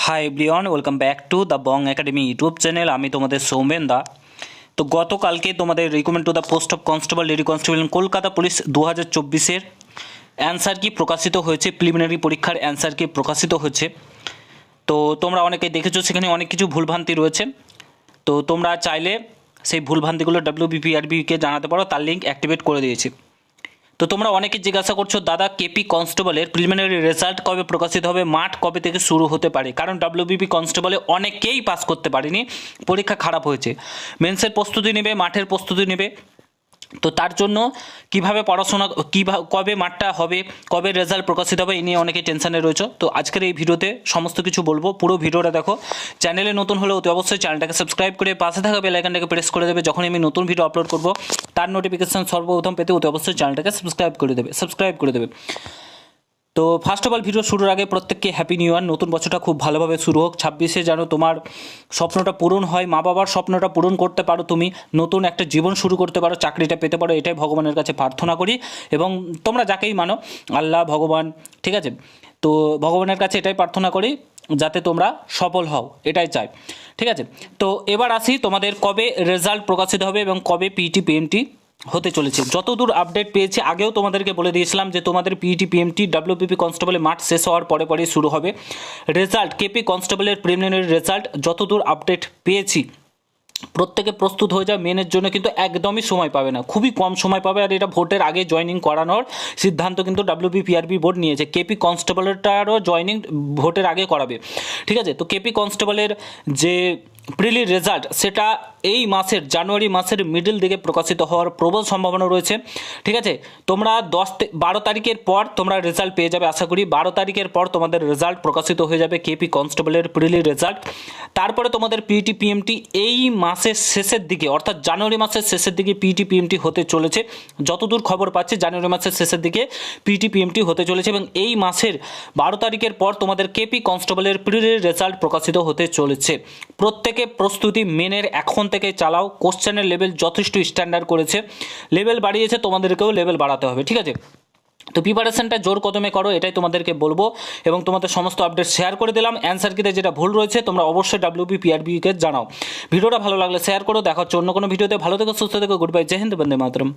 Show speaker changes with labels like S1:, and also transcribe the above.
S1: High everyone, welcome back to the Bong academy YouTube channel. আমি তোমাদের সৌমেন দা। তো গতকালকে তোমাদের recommend to the post of constable, lady constable Kolkata police 2024-এর অ্যান্সার কি প্রকাশিত হয়েছে, প্রিলিমিনারি পরীক্ষার অ্যান্সার কি প্রকাশিত হয়েছে। তো তোমরা অনেকে দেখেছো সেখানে অনেক কিছু ভুলভ্রান্তি রয়েছে। তো তোমরা চাইলে সেই ভুলভ্রান্তিগুলো WBPRBকে জানাতে পারো, তার লিঙ্ক অ্যাক্টিভেট করে দিয়েছি। তো তোমরা অনেকে জিজ্ঞাসা করছো, দাদা কেপি কনস্টেবলের প্রিলিমিনারি রেজাল্ট কবে প্রকাশিত হবে, মাঠ কবে থেকে শুরু হতে পারে? কারণ WBP কনস্টেবলে অনেকেই পাস করতে পারেনি, পরীক্ষা খারাপ হয়েছে, মেন্সের প্রস্তুতি নেবে, মাঠের প্রস্তুতি নেবে। তো তার জন্য কিভাবে পড়াশোনা, কবে মাঠটা হবে, কবে রেজাল্ট প্রকাশিত হবে, এই নিয়ে অনেকে টেনশানে রয়েছে। তো আজকের এই ভিডিওতে সমস্ত কিছু বলবো, পুরো ভিডিওটা দেখো। চ্যানেলে নতুন হলে অতি অবশ্যই চ্যানেলটাকে সাবস্ক্রাইব করে পাশে থাকা বেল আইকনটাকে প্রেস করে দেবে। যখন আমি নতুন ভিডিও আপলোড করব তার নোটিফিকেশন সর্বপ্রথম পেতে অতি অবশ্যই চ্যানেলটাকে সাবস্ক্রাইব করে দেবে। তো ফার্স্ট অফ অল ভিডিও শুরুর আগে প্রত্যেককে হ্যাপি নিউ ইয়ার। নতুন বছরটা খুব ভালোভাবে শুরু হোক। 26-এ যেন তোমার স্বপ্নটা পূরণ হয়, মা বাবার স্বপ্নটা পূরণ করতে পারো, তুমি নতুন একটা জীবন শুরু করতে পারো, চাকরিটা পেতে পারো, এটাই ভগবানের কাছে প্রার্থনা করি। এবং তোমরা যাকেই মানো, আল্লাহ, ভগবান, ঠিক আছে, তো ভগবানের কাছে এটাই প্রার্থনা করি যাতে তোমরা সফল হও, এটাই চাই, ঠিক আছে। তো এবার আসি তোমাদের কবে রেজাল্ট প্রকাশিত হবে এবং কবে পিইটি পিএমটি হতে চলেছে। যতদূর আপডেট পেয়েছি, আগেও তোমাদেরকে বলে দিয়েছিলাম যে তোমাদের পিইটি পিএমটি WBP কনস্টেবলের মাঠ শেষ হওয়ার পরে শুরু হবে। রেজাল্ট কেপি কনস্টেবলের প্রিলিমিনারি রেজাল্ট যতদূর আপডেট পেয়েছি, প্রত্যেকে প্রস্তুত হয়ে যায়। মেনের জন্য কিন্তু একদমই সময় পাবে না, খুবই কম সময় পাবে। আর এটা ভোটের আগে জয়েনিং করানোর সিদ্ধান্ত কিন্তু WBPRB বোর্ড নিয়েছে। কেপি কনস্টেবলেরটারও জয়েনিং ভোটের আগে করাবে, ঠিক আছে। তো কেপি কনস্টেবলের যে প্রিলি রেজাল্ট, সেটা এই মাসের জানুয়ারি মাসের মিডল দিকে প্রকাশিত হওয়ার প্রবল সম্ভাবনা রয়েছে, ঠিক আছে। তোমরা 12 তারিখের পর তোমরা রেজাল্ট পেয়ে যাবে, আশা করি 12 তারিখের পর তোমাদের রেজাল্ট প্রকাশিত হয়ে যাবে, কেপি কনস্টেবলের প্রিলি রেজাল্ট। তারপরে তোমাদের পিইটি পিএমটি এই মাসের শেষের দিকে, অর্থাৎ জানুয়ারি মাসের শেষের দিকে পিইটি পিএমটি হতে চলেছে। যতদূর খবর পাচ্ছি জানুয়ারি মাসের শেষের দিকে পিইটি পিএমটি হতে চলেছে এবং এই মাসের 12 তারিখের পর তোমাদের কেপি কনস্টেবলের প্রিলি রেজাল্ট প্রকাশিত হতে চলেছে। প্রত্যেকে প্রস্তুতি মেনের এখন থেকে চালাও। কোশ্চেনের লেভেল যথেষ্ট স্ট্যান্ডার্ড করেছে, লেভেল বাড়িয়েছে, তোমাদেরকেও লেভেল বাড়াতে হবে, ঠিক আছে। তো প্রিপারেশনটা জোর কদমে করো, এটাই তোমাদেরকে বলবো এবং তোমাদের সমস্ত আপডেট শেয়ার করে দিলাম। অ্যান্সার কিতে যেটা ভুল রয়েছে তোমরা অবশ্যই WBPRB-কে জানাও। ভিডিওটা ভালো লাগলে শেয়ার করো। দেখা হচ্ছে অন্য কোনো ভিডিওতে। ভালো থেকো, সুস্থ থেকো, গুড বাই, জয় হিন্দ, বন্দে মাতরম।